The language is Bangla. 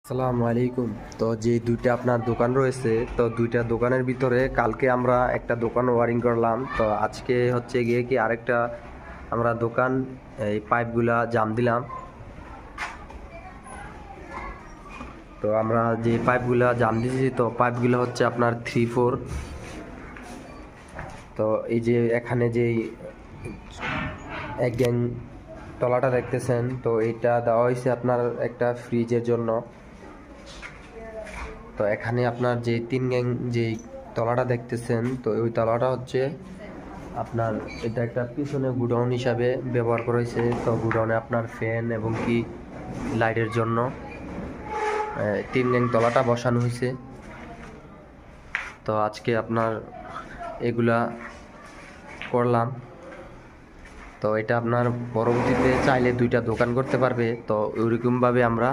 আসসালামু আলাইকুম। তো যে দুইটা আপনার দোকান রয়েছে, তো দুইটা দোকানের ভিতরে কালকে আমরা একটা দোকান ওয়ারিং করলাম। তো আজকে হচ্ছে গিয়ে কি আরেকটা আমরা দোকান এই পাইপগুলা জাম দিলাম। তো আমরা যে পাইপগুলা জাম দিয়েছি, তো পাইপগুলো হচ্ছে আপনার 3-4। তো এই যে এখানে যেই এক গ্যাং তলাটা দেখতেছেন, তো এটা দেওয়া হয়েছে আপনার একটা ফ্রিজের জন্য। তো এখানে আপনার যে 3 গ্যাং যেই তলাটা দেখতেছেন, তো ওই তলাটা হচ্ছে আপনার এটা একটা পিছনে গুডাউন হিসাবে ব্যবহার করা হয়েছে। তো গুডাউনে আপনার ফ্যান এবং কি লাইটের জন্য 3 গ্যাং তলাটা বসানো হয়েছে। তো আজকে আপনার এগুলা করলাম। তো এটা আপনার পরবর্তীতে চাইলে দুইটা দোকান করতে পারবে। তো ওইরকমভাবে আমরা